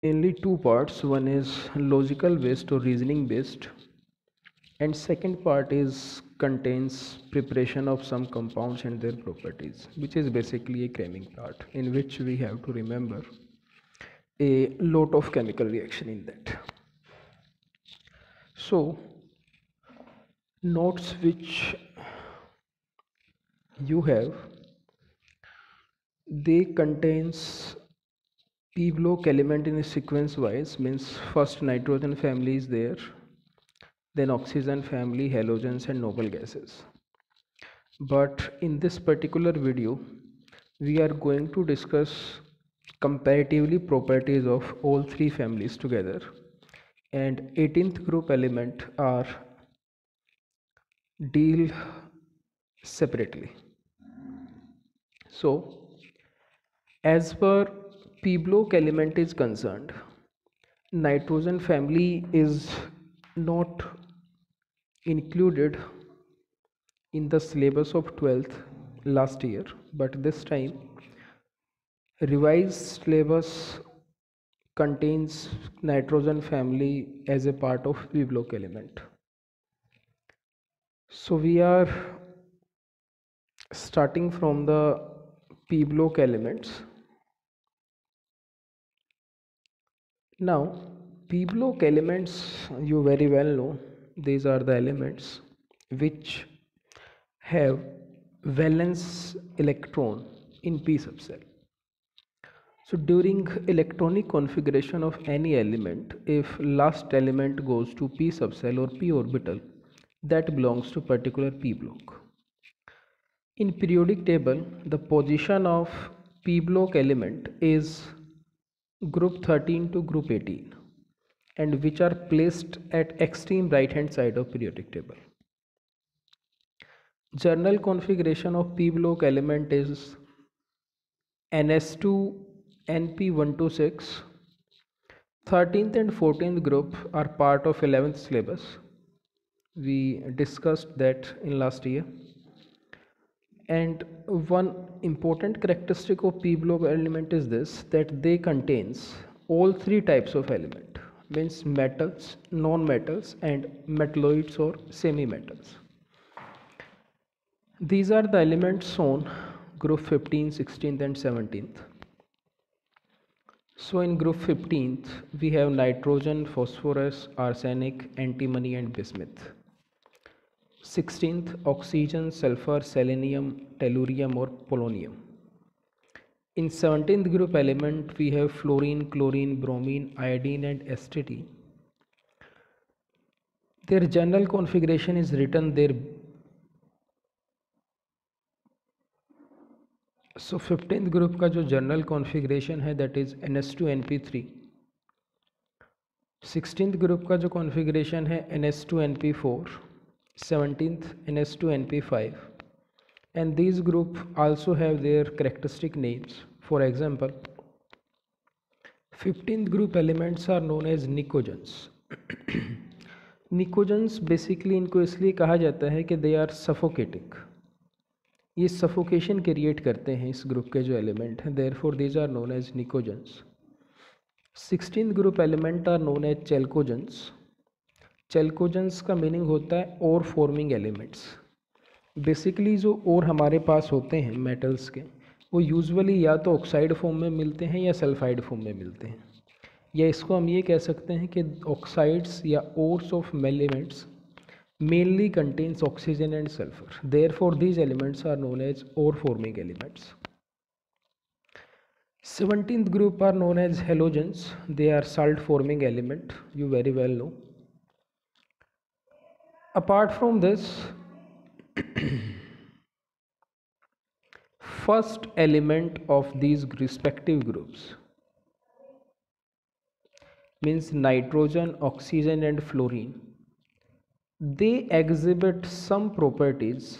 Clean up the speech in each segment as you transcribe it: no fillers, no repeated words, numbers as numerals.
mainly two parts. One is logical based or reasoning based, and second part is contains preparation of some compounds and their properties, which is basically a cramming part in which we have to remember a lot of chemical reaction in that. So notes which you have, they contains p block element in a sequence wise, means first nitrogen family is there, then oxygen family, halogens and noble gases. But in this particular video we are going to discuss comparatively properties of all three families together, and 18th group element are deal separately. So as per p block element is concerned, nitrogen family is not included in the syllabus of 12th last year, but this time revised syllabus contains nitrogen family as a part of p block element. So we are starting from the p block elements. Now p block elements, you very well know, these are the elements which have valence electron in p subcell. So during electronic configuration of any element, if last element goes to p subcell or p orbital, that belongs to particular p block. In periodic table, the position of p block element is group 13 to group 18, and which are placed at extreme right hand side of periodic table. General configuration of p block element is ns2 np126. 13th and 14th group are part of 11th syllabus. We discussed that in last year. And one important characteristic of p block element is this, that they contains all three types of element, means metals, non-metals and metalloids or semi-metals. These are the elements shown group 15, 16th and 17th. So in group 15th we have nitrogen, phosphorus, arsenic, antimony and bismuth. 16th oxygen, sulfur, selenium, tellurium or polonium. In 17th group element we have fluorine, chlorine, bromine, iodine and STT. Their general configuration is written there. So 15th group का जो general configuration है that is NH2NP3. 16th group का जो configuration है NH2NP4. 17th NH2NP5. And these group also have their characteristic names. For example, 15th group elements are known as pnictogens. Pnictogens basically इनको इसलिए कहा जाता है कि दे आर सफोकेटिंग, ये सफोकेशन क्रिएट करते हैं इस ग्रुप के जो एलिमेंट हैं, therefore these are known as pnictogens. 16th group element are known as chalcogens. Chalcogens का मीनिंग होता है ओर फॉर्मिंग एलिमेंट्स. बेसिकली जो ओर हमारे पास होते हैं मेटल्स के, वो यूजुअली या तो ऑक्साइड फॉर्म में मिलते हैं या सल्फाइड फॉर्म में मिलते हैं, या इसको हम ये कह सकते हैं कि ऑक्साइड्स या ores of elements mainly contains oxygen and sulfur. Therefore, these elements are known as ore forming elements. 17th group are known as halogens. They are salt forming element. You very well know. Apart from this, first element of these respective groups means nitrogen, oxygen and fluorine. They exhibit some properties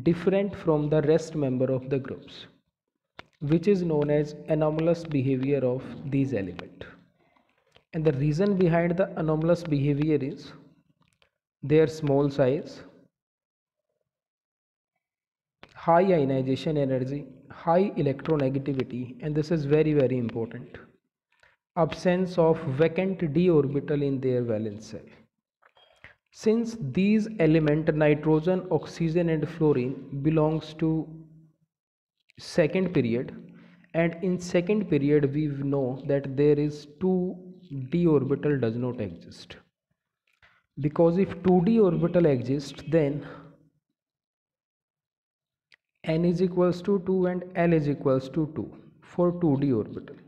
different from the rest member of the groups, which is known as anomalous behavior of these elements. And the reason behind the anomalous behavior is their small size, high ionization energy, high electronegativity, and this is very important, absence of vacant d orbital in their valence shell. Since these elements nitrogen, oxygen and fluorine belongs to second period, and in second period we know that there is 2d orbital does not exist, because if 2d orbital exists then n is equals to 2 and l is equals to 2 for 2d orbital.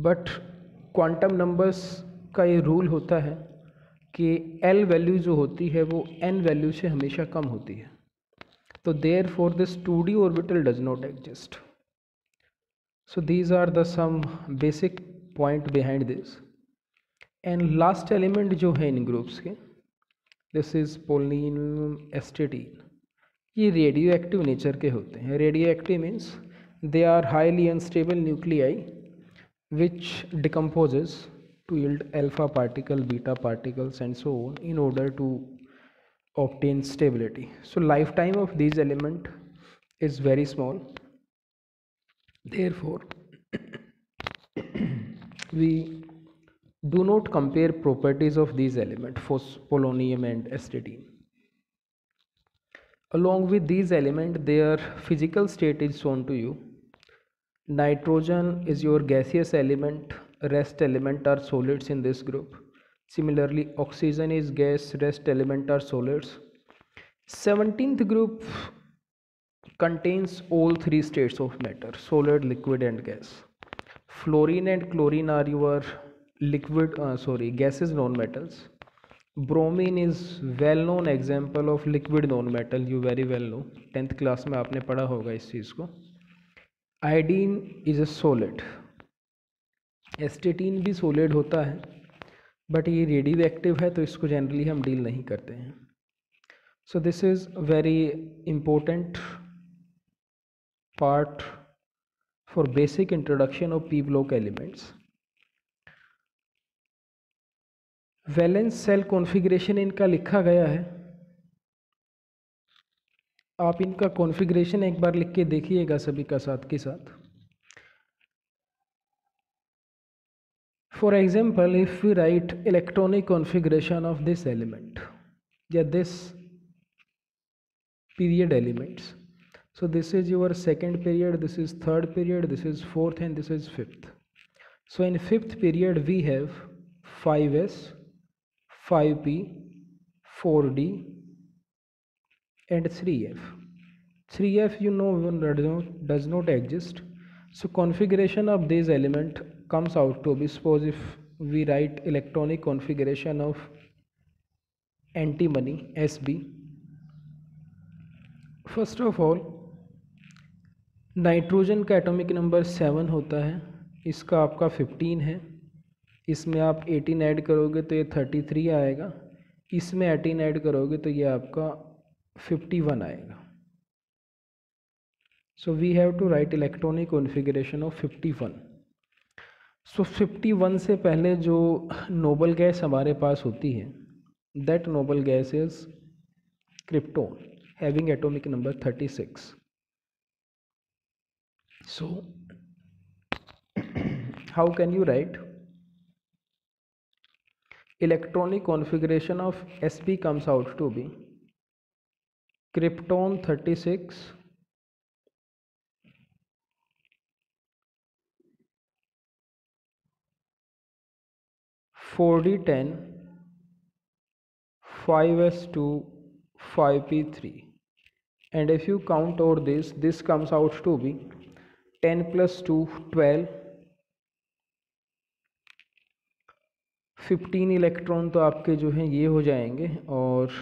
But quantum numbers का ये rule होता है कि L value जो होती है वो N value से हमेशा कम होती है, तो there for this 2d orbital does not exist. So these are the some basic point behind this. And last element जो है इन ग्रुप्स के, दिस इज पोलोनियम एस्टेटीन. ये रेडियो एक्टिव नेचर के होते हैं. Radioactive means they are highly unstable nuclei which decomposes to yield alpha particle, beta particles and so on in order to obtain stability. So lifetime of these element is very small. Therefore we do not compare properties of these elements for polonium and astatine. Along with these elements, their physical state is shown to you. Nitrogen is your gaseous element, rest element are solids in this group. Similarly, oxygen is gas, rest element are solids. 17th group contains all three states of matter: solid, liquid and gas. Fluorine and chlorine are your gases non-metals. Bromine is well known example of liquid non-metal, you very well know, 10th class में आपने पढ़ा होगा इस चीज़ को. Iodine is a solid. Astatine भी solid होता है, बट ये रेडियो एक्टिव है तो इसको जनरली हम डील नहीं करते हैं. So this is very important part for basic introduction of P block elements. Valence shell configuration इनका लिखा गया है. आप इनका कॉन्फ़िगरेशन एक बार लिख के देखिएगा सभी का साथ के साथ. For example, if we write electronic configuration of this element या this period elements, so this is your second period, this is third period, this is fourth and this is fifth. So in fifth period we have 5s, 5p, 4d and 3f. 3f you know does not exist. So configuration of this element comes out to be, suppose if we write electronic configuration of antimony Sb. First of all nitrogen का atomic number 7 होता है, इसका आपका 15 है. इसमें आप 18 add करोगे तो ये 33 आएगा. इसमें 18 ऐड करोगे तो ये आपका 51 आएगा. So we have to write electronic configuration of 51. So 51 से पहले जो नोबल गैस हमारे पास होती है, that noble gas is krypton having atomic number 36. So how can you write electronic configuration of Sp comes out to be krypton 36, 4d10, 5s2, 5p3. And if you count over this comes out to be 10 plus 2 12, 15 electron तो आपके जो हैं ये हो जाएंगे, और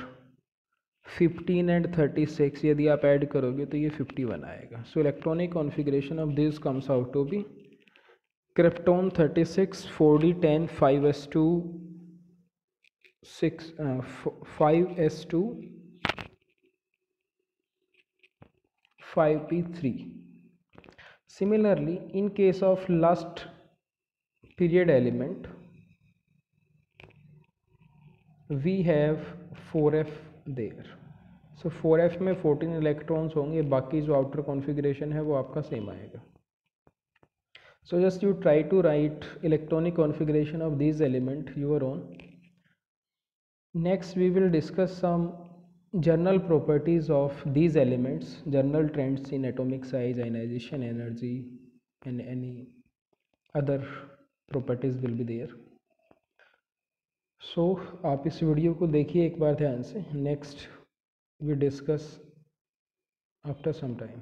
15 and 36 यदि आप ऐड करोगे तो ये 51 आएगा. So electronic configuration of this comes out to be krypton 36, 4d10, 5s2, 5s2, 5p3. Similarly, in case of last period element, we have 4f there. So 4f में 14 इलेक्ट्रॉन्स होंगे, बाकी जो आउटर कॉन्फ़िगरेशन है वो आपका सेम आएगा. So just you try to write electronic configuration of these element your own. Next we will discuss some general properties of these elements, general trends in atomic size, ionization energy, and any other properties will be there. So आप इस video को देखिए एक बार ध्यान से. Next we discuss after some time.